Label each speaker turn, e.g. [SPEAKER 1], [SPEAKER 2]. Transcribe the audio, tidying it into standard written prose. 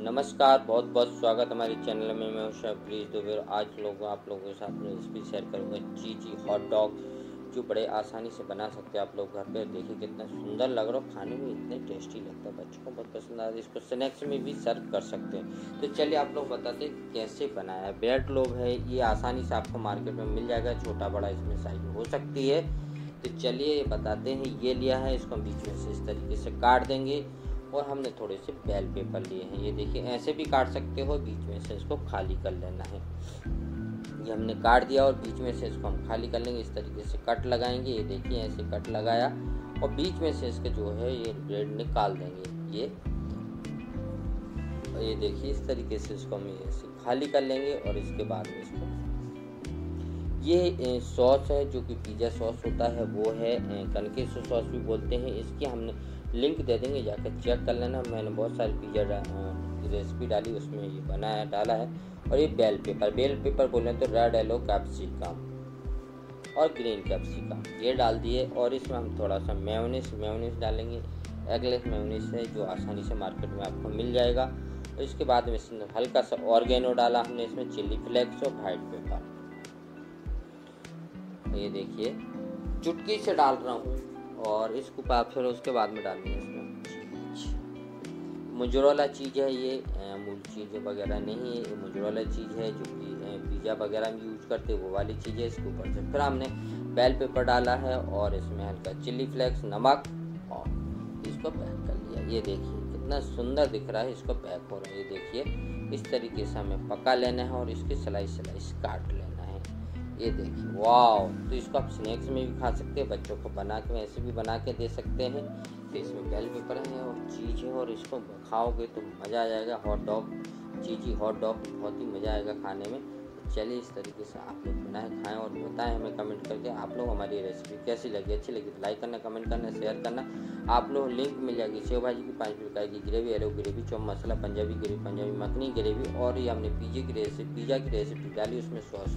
[SPEAKER 1] नमस्कार, बहुत बहुत स्वागत हमारे चैनल में। मैं हूं दुबे। आज आप लोगों के साथ में रेसिपी शेयर करूंगा चीजी हॉट डॉग, जो बड़े आसानी से बना सकते हैं आप लोग घर पे। देखिए कितना सुंदर लग रहा है, खाने में इतने टेस्टी लगता है, बच्चों को बहुत पसंद आता है। इसको स्नैक्स में भी सर्व कर सकते हैं। तो चलिए आप लोग बताते हैं कैसे बनाया है। ब्रेड लोब है, ये आसानी से आपको मार्केट में मिल जाएगा, छोटा बड़ा इसमें साइज हो सकती है। तो चलिए बताते हैं। ये लिया है, इसको हम बीच में से इस तरीके से काट देंगे। और हमने थोड़े से बेल पेपर लिए हैं, ये देखिए ऐसे भी काट सकते हो, बीच में से इसको खाली कर लेना है। ये हमने काट दिया और बीच में से इसको हम खाली कर लेंगे। इस तरीके से कट लगाएंगे, ये देखिए ऐसे कट लगाया और बीच में से इसके जो है ये ब्रेड निकाल देंगे। ये देखिए इस तरीके से इसको हम ऐसे खाली कर लेंगे। और इसके बाद में इसको ये सॉस है जो कि पिज़्ज़ा सॉस होता है, वो है कनके सॉस भी बोलते हैं। इसकी हमने लिंक दे देंगे, जाकर चेक कर लेना। मैंने बहुत सारी पिज़्ज़ा रेसिपी डाली, उसमें ये डाला है। और ये बेल पेपर बोले तो रेड येलो कैप्सिकम और ग्रीन कैप्सिकम ये डाल दिए। और इसमें हम थोड़ा सा मेयोनीज डालेंगे। एगलेस मेयोनीज है जो आसानी से मार्केट में आपको मिल जाएगा। और इसके बाद में इसमें हल्का सा ऑर्गेनो डाला हमने, इसमें चिली फ्लेक्स और व्हाइट पेपर। ये देखिए चुटकी से डाल रहा हूँ। और इसको फिर उसके बाद में डालेंगे इसमें मोज़रेला चीज़ है। ये अमूल चीज़ वगैरह नहीं है, ये मोज़रेला चीज़ है जो कि पिज़्ज़ा वगैरह में यूज करते हैं, वो वाली चीज़ है। इसके ऊपर से फिर हमने बेल पेपर डाला है और इसमें हल्का चिली फ्लेक्स, नमक, और इसको पैक कर लिया। ये देखिए कितना सुंदर दिख रहा है, इसको पैक हो रहा है। ये देखिए इस तरीके से हमें पका लेना है और इसके स्लाइस काट लेना है। ये देखिए वाह। तो इसको आप स्नैक्स में भी खा सकते हैं, बच्चों को बना के ऐसे भी बना के दे सकते हैं। तो इसमें बेल पेपर है और चीज़ है और इसको खाओगे तो मज़ा आ जाएगा। हॉट डॉग, चीज़ी हॉट डॉग, बहुत ही मज़ा आएगा खाने में। तो चलिए इस तरीके से आप लोग बनाएं, खाएं और बताएं हमें कमेंट करके आप लोग हमारी रेसिपी कैसी लगी। अच्छी लगी तो लाइक करना, कमेंट करना, शेयर करना। आप लोग लिंक मिल जाएगी सेव भाजी की 5 प्रकार की ग्रेवी, आलू ग्रेवी, चौम मसाला, पंजाबी ग्रेवी, पंजाबी मखनी ग्रेवी। और ये हमने पिज़्ज़ा की रेसिपी डाली, उसमें सॉस